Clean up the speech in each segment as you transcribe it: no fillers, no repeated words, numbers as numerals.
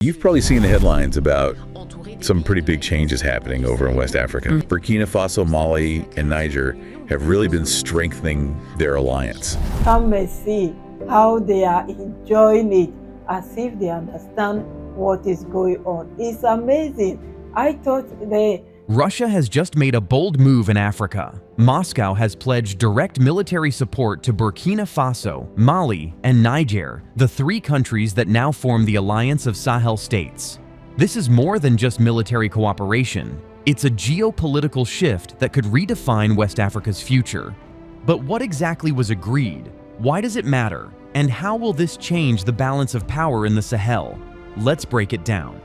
You've probably seen the headlines about some pretty big changes happening over in West Africa. Burkina Faso, Mali, and Niger have really been strengthening their alliance. Come and see how they are enjoying it as if they understand what is going on. It's amazing. I thought Russia has just made a bold move in Africa. Moscow has pledged direct military support to Burkina Faso, Mali, and Niger, the three countries that now form the Alliance of Sahel States. This is more than just military cooperation. It's a geopolitical shift that could redefine West Africa's future. But what exactly was agreed? Why does it matter? And how will this change the balance of power in the Sahel? Let's break it down.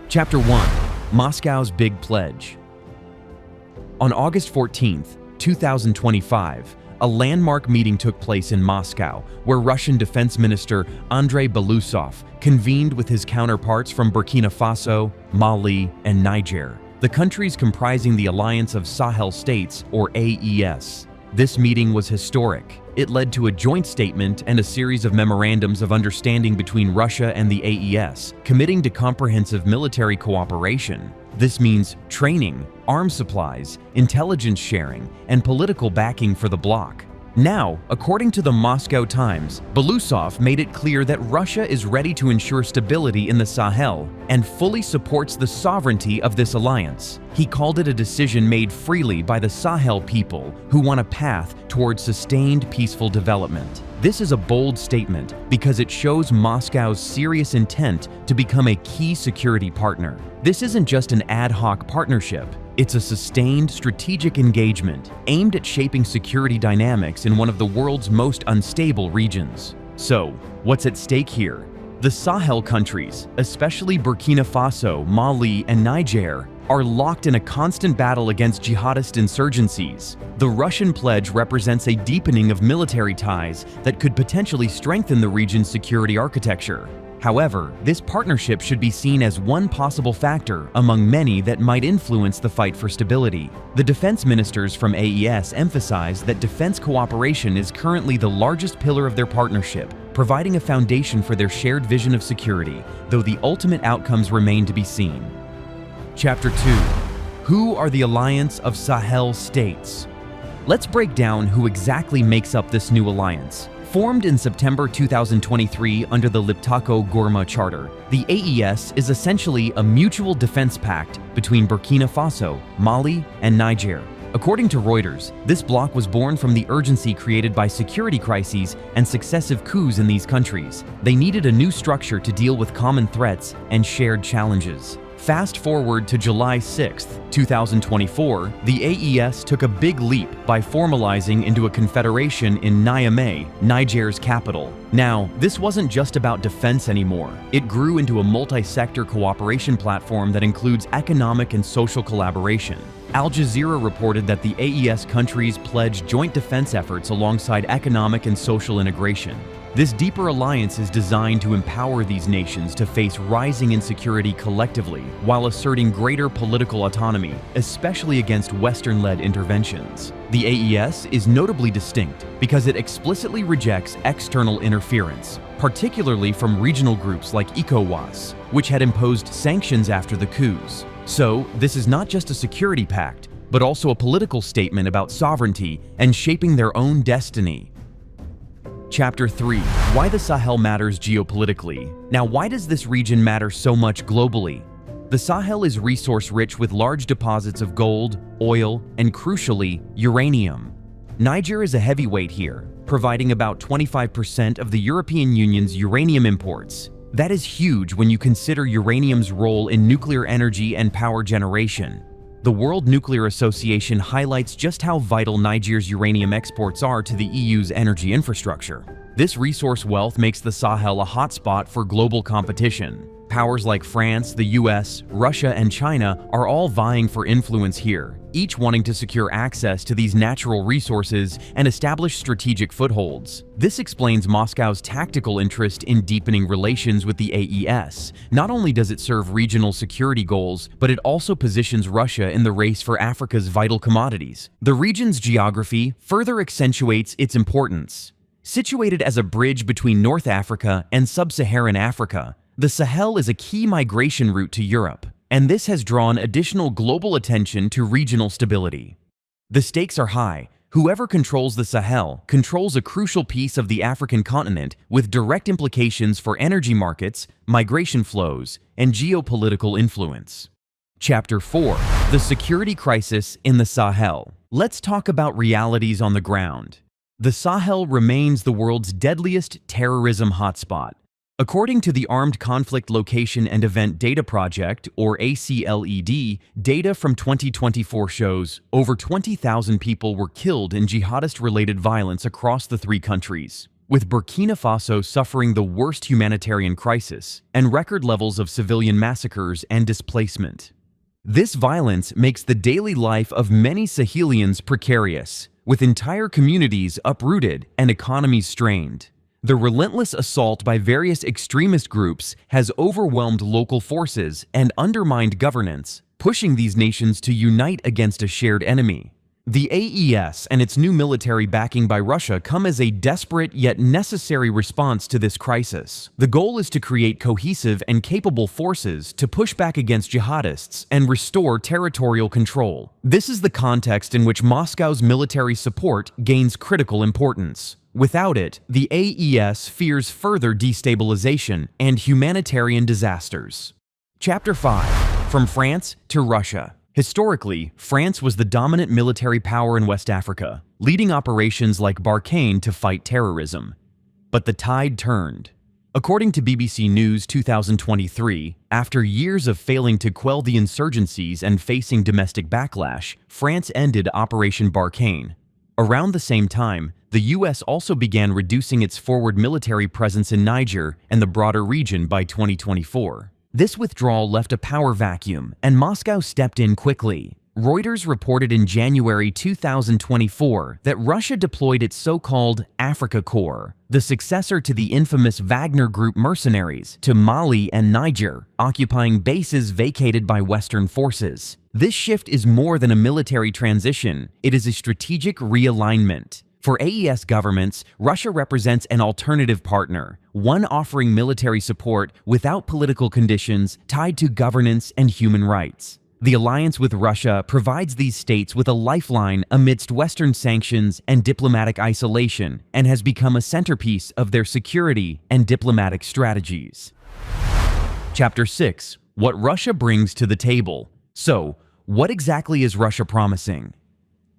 Chapter 1. Moscow's Big Pledge. On August 14, 2025, a landmark meeting took place in Moscow, where Russian Defense Minister Andrei Belousov convened with his counterparts from Burkina Faso, Mali, and Niger, the countries comprising the Alliance of Sahel States, or AES. This meeting was historic. It led to a joint statement and a series of memorandums of understanding between Russia and the AES, committing to comprehensive military cooperation. This means training, arms supplies, intelligence sharing, and political backing for the bloc. Now, according to the Moscow Times, Belousov made it clear that Russia is ready to ensure stability in the Sahel and fully supports the sovereignty of this alliance. He called it a decision made freely by the Sahel people who want a path towards sustained peaceful development. This is a bold statement because it shows Moscow's serious intent to become a key security partner. This isn't just an ad hoc partnership. It's a sustained strategic engagement aimed at shaping security dynamics in one of the world's most unstable regions. So, what's at stake here? The Sahel countries, especially Burkina Faso, Mali, and Niger, are locked in a constant battle against jihadist insurgencies. The Russian pledge represents a deepening of military ties that could potentially strengthen the region's security architecture. However, this partnership should be seen as one possible factor among many that might influence the fight for stability. The defense ministers from AES emphasize that defense cooperation is currently the largest pillar of their partnership, providing a foundation for their shared vision of security, though the ultimate outcomes remain to be seen. Chapter 2. Who are the Alliance of Sahel States? Let's break down who exactly makes up this new alliance. Formed in September 2023 under the Liptako-Gourma Charter, the AES is essentially a mutual defense pact between Burkina Faso, Mali, and Niger. According to Reuters, this bloc was born from the urgency created by security crises and successive coups in these countries. They needed a new structure to deal with common threats and shared challenges. Fast forward to July 6, 2024, the AES took a big leap by formalizing into a confederation in Niamey, Niger's capital. Now, this wasn't just about defense anymore. It grew into a multi-sector cooperation platform that includes economic and social collaboration. Al Jazeera reported that the AES countries pledged joint defense efforts alongside economic and social integration. This deeper alliance is designed to empower these nations to face rising insecurity collectively while asserting greater political autonomy, especially against Western-led interventions. The AES is notably distinct because it explicitly rejects external interference, particularly from regional groups like ECOWAS, which had imposed sanctions after the coups. So, this is not just a security pact, but also a political statement about sovereignty and shaping their own destiny. Chapter 3. Why the Sahel matters geopolitically. Now, why does this region matter so much globally? The Sahel is resource-rich with large deposits of gold, oil, and crucially, uranium. Niger is a heavyweight here, providing about 25% of the European Union's uranium imports. That is huge when you consider uranium's role in nuclear energy and power generation. The World Nuclear Association highlights just how vital Niger's uranium exports are to the EU's energy infrastructure. This resource wealth makes the Sahel a hotspot for global competition. Powers like France, the US, Russia, and China are all vying for influence here, each wanting to secure access to these natural resources and establish strategic footholds. This explains Moscow's tactical interest in deepening relations with the AES. Not only does it serve regional security goals, but it also positions Russia in the race for Africa's vital commodities. The region's geography further accentuates its importance. Situated as a bridge between North Africa and Sub-Saharan Africa, The Sahel is a key migration route to Europe, and this has drawn additional global attention to regional stability. The stakes are high. Whoever controls the Sahel controls a crucial piece of the African continent with direct implications for energy markets, migration flows, and geopolitical influence. Chapter 4. The Security Crisis in the Sahel. Let's talk about realities on the ground. The Sahel remains the world's deadliest terrorism hotspot. According to the Armed Conflict Location and Event Data Project, or ACLED, data from 2024 shows over 20,000 people were killed in jihadist-related violence across the three countries, with Burkina Faso suffering the worst humanitarian crisis and record levels of civilian massacres and displacement. This violence makes the daily life of many Sahelians precarious, with entire communities uprooted and economies strained. The relentless assault by various extremist groups has overwhelmed local forces and undermined governance, pushing these nations to unite against a shared enemy. The AES and its new military backing by Russia come as a desperate yet necessary response to this crisis. The goal is to create cohesive and capable forces to push back against jihadists and restore territorial control. This is the context in which Moscow's military support gains critical importance. Without it, the AES fears further destabilization and humanitarian disasters. Chapter 5. From France to Russia. Historically, France was the dominant military power in West Africa, leading operations like Barkhane to fight terrorism. But the tide turned. According to BBC News 2023, after years of failing to quell the insurgencies and facing domestic backlash, France ended Operation Barkhane. Around the same time, the U.S. also began reducing its forward military presence in Niger and the broader region by 2024. This withdrawal left a power vacuum, and Moscow stepped in quickly. Reuters reported in January 2024 that Russia deployed its so-called Africa Corps, the successor to the infamous Wagner Group mercenaries, to Mali and Niger, occupying bases vacated by Western forces. This shift is more than a military transition, it is a strategic realignment. For AES governments, Russia represents an alternative partner, one offering military support without political conditions tied to governance and human rights. The alliance with Russia provides these states with a lifeline amidst Western sanctions and diplomatic isolation and has become a centerpiece of their security and diplomatic strategies. Chapter 6. What Russia brings to the table. So, what exactly is Russia promising?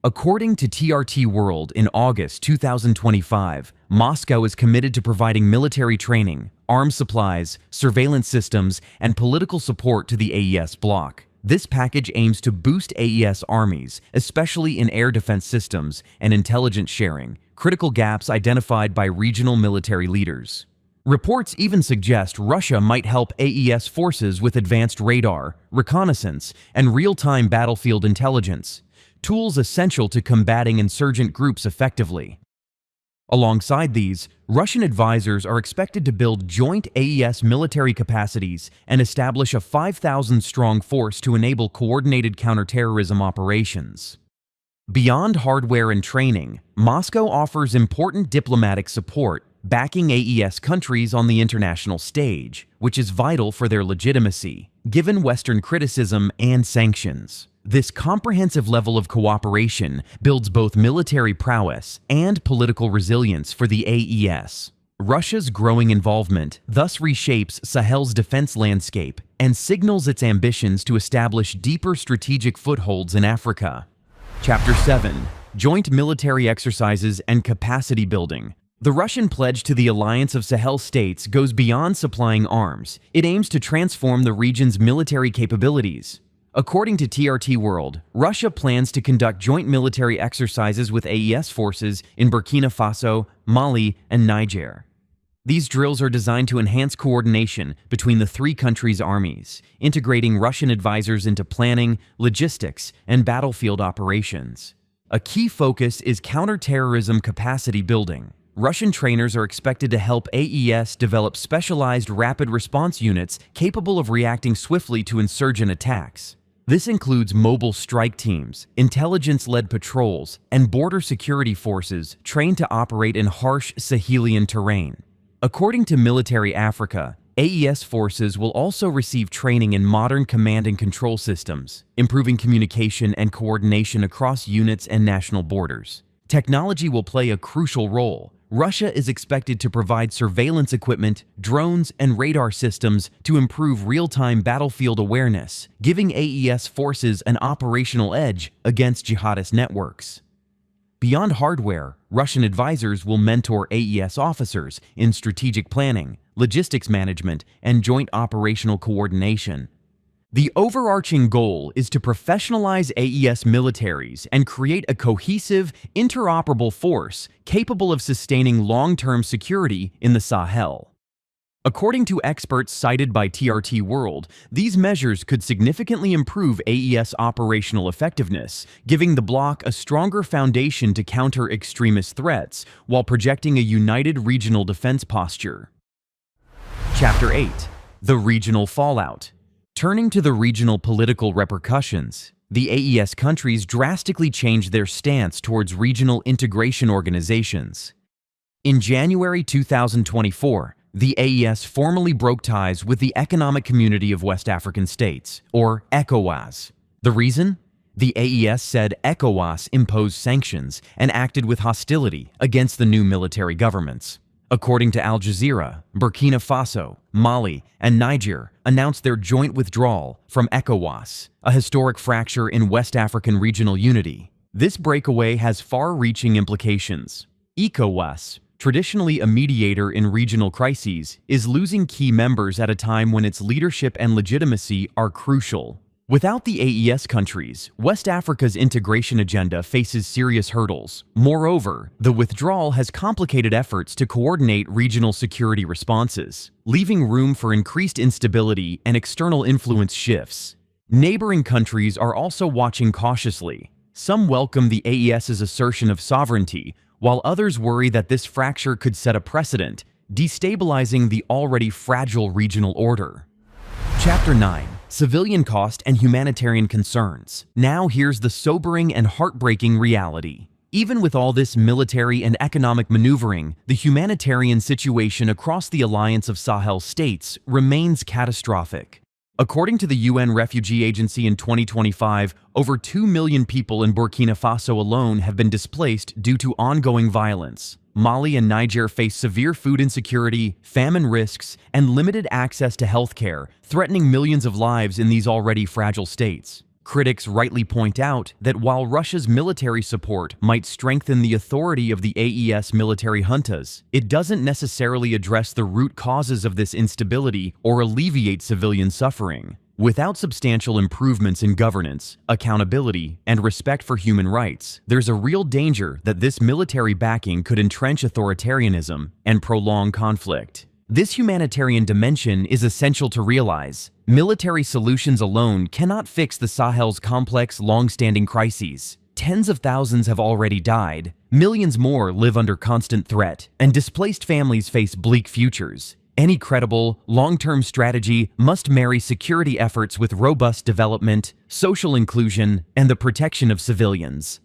According to TRT World in August 2025, Moscow is committed to providing military training, arms supplies, surveillance systems, and political support to the AES bloc. This package aims to boost AES armies, especially in air defense systems and intelligence sharing, critical gaps identified by regional military leaders. Reports even suggest Russia might help AES forces with advanced radar, reconnaissance, and real-time battlefield intelligence, tools essential to combating insurgent groups effectively. Alongside these, Russian advisors are expected to build joint AES military capacities and establish a 5,000-strong force to enable coordinated counterterrorism operations. Beyond hardware and training, Moscow offers important diplomatic support, backing AES countries on the international stage, which is vital for their legitimacy, given Western criticism and sanctions. This comprehensive level of cooperation builds both military prowess and political resilience for the AES. Russia's growing involvement thus reshapes Sahel's defense landscape and signals its ambitions to establish deeper strategic footholds in Africa. Chapter 7. Joint Military Exercises and Capacity Building. The Russian pledge to the Alliance of Sahel States goes beyond supplying arms. It aims to transform the region's military capabilities. According to TRT World, Russia plans to conduct joint military exercises with AES forces in Burkina Faso, Mali, and Niger. These drills are designed to enhance coordination between the three countries' armies, integrating Russian advisors into planning, logistics, and battlefield operations. A key focus is counterterrorism capacity building. Russian trainers are expected to help AES develop specialized rapid response units capable of reacting swiftly to insurgent attacks. This includes mobile strike teams, intelligence-led patrols, and border security forces trained to operate in harsh Sahelian terrain. According to Military Africa, AES forces will also receive training in modern command and control systems, improving communication and coordination across units and national borders. Technology will play a crucial role. Russia is expected to provide surveillance equipment, drones, and radar systems to improve real-time battlefield awareness, giving AES forces an operational edge against jihadist networks. Beyond hardware, Russian advisors will mentor AES officers in strategic planning, logistics management, and joint operational coordination. The overarching goal is to professionalize AES militaries and create a cohesive, interoperable force capable of sustaining long-term security in the Sahel. According to experts cited by TRT World, these measures could significantly improve AES operational effectiveness, giving the bloc a stronger foundation to counter extremist threats while projecting a united regional defense posture. Chapter 8. The Regional Fallout. Turning to the regional political repercussions, the AES countries drastically changed their stance towards regional integration organizations. In January 2024, the AES formally broke ties with the Economic Community of West African States, or ECOWAS. The reason? The AES said ECOWAS imposed sanctions and acted with hostility against the new military governments. According to Al Jazeera, Burkina Faso, Mali, and Niger announced their joint withdrawal from ECOWAS, a historic fracture in West African regional unity. This breakaway has far-reaching implications. ECOWAS, traditionally a mediator in regional crises, is losing key members at a time when its leadership and legitimacy are crucial. Without the AES countries, West Africa's integration agenda faces serious hurdles. Moreover, the withdrawal has complicated efforts to coordinate regional security responses, leaving room for increased instability and external influence shifts. Neighboring countries are also watching cautiously. Some welcome the AES's assertion of sovereignty, while others worry that this fracture could set a precedent, destabilizing the already fragile regional order. Chapter 9. Civilian cost and humanitarian concerns. Now here's the sobering and heartbreaking reality. Even with all this military and economic maneuvering, the humanitarian situation across the Alliance of Sahel States remains catastrophic. According to the UN Refugee Agency in 2025, over 2 million people in Burkina Faso alone have been displaced due to ongoing violence. Mali and Niger face severe food insecurity, famine risks, and limited access to healthcare, threatening millions of lives in these already fragile states. Critics rightly point out that while Russia's military support might strengthen the authority of the AES military juntas, it doesn't necessarily address the root causes of this instability or alleviate civilian suffering. Without substantial improvements in governance, accountability, and respect for human rights, there's a real danger that this military backing could entrench authoritarianism and prolong conflict. This humanitarian dimension is essential to realize. Military solutions alone cannot fix the Sahel's complex, long-standing crises. Tens of thousands have already died, millions more live under constant threat, and displaced families face bleak futures. Any credible, long-term strategy must marry security efforts with robust development, social inclusion, and the protection of civilians.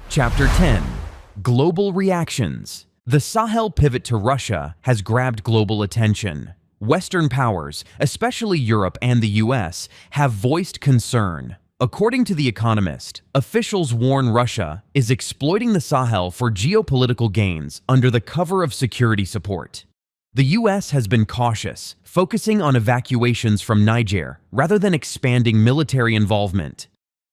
Chapter 10. Global Reactions. The Sahel pivot to Russia has grabbed global attention. Western powers, especially Europe and the US, have voiced concern. According to The Economist, officials warn Russia is exploiting the Sahel for geopolitical gains under the cover of security support. The US has been cautious, focusing on evacuations from Niger rather than expanding military involvement.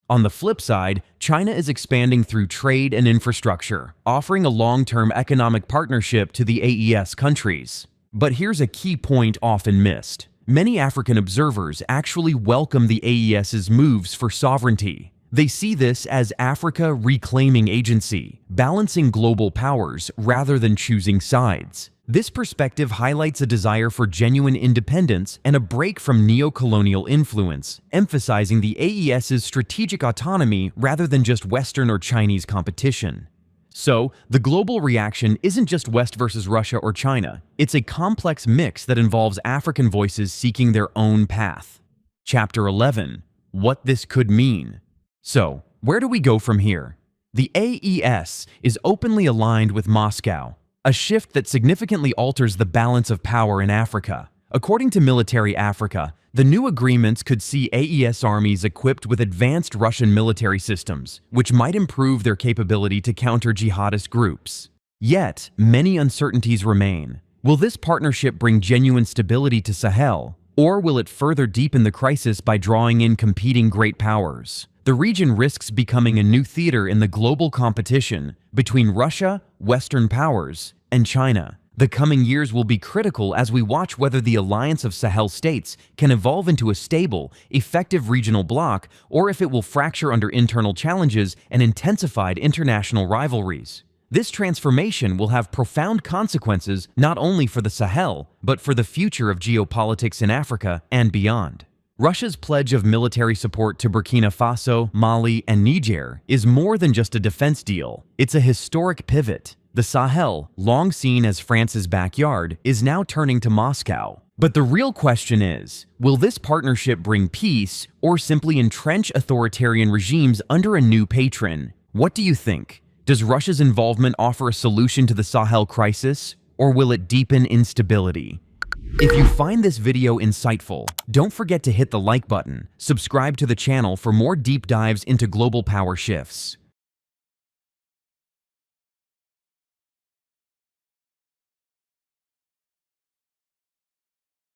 On the flip side, China is expanding through trade and infrastructure, offering a long-term economic partnership to the AES countries. But here's a key point often missed. Many African observers actually welcome the AES's moves for sovereignty. They see this as Africa reclaiming agency, balancing global powers rather than choosing sides. This perspective highlights a desire for genuine independence and a break from neo-colonial influence, emphasizing the AES's strategic autonomy rather than just Western or Chinese competition. So, the global reaction isn't just West versus Russia or China. It's a complex mix that involves African voices seeking their own path. Chapter 11. What this could mean. So, where do we go from here? The AES is openly aligned with Moscow, a shift that significantly alters the balance of power in Africa. According to Military Africa, the new agreements could see AES armies equipped with advanced Russian military systems, which might improve their capability to counter jihadist groups. Yet, many uncertainties remain. Will this partnership bring genuine stability to Sahel, or will it further deepen the crisis by drawing in competing great powers? The region risks becoming a new theater in the global competition between Russia, Western powers, and China. The coming years will be critical as we watch whether the Alliance of Sahel States can evolve into a stable, effective regional bloc, or if it will fracture under internal challenges and intensified international rivalries. This transformation will have profound consequences not only for the Sahel, but for the future of geopolitics in Africa and beyond. Russia's pledge of military support to Burkina Faso, Mali, and Niger is more than just a defense deal. It's a historic pivot. The Sahel, long seen as France's backyard, is now turning to Moscow. But the real question is, will this partnership bring peace or simply entrench authoritarian regimes under a new patron? What do you think? Does Russia's involvement offer a solution to the Sahel crisis, or will it deepen instability? If you find this video insightful, don't forget to hit the like button, subscribe to the channel for more deep dives into global power shifts.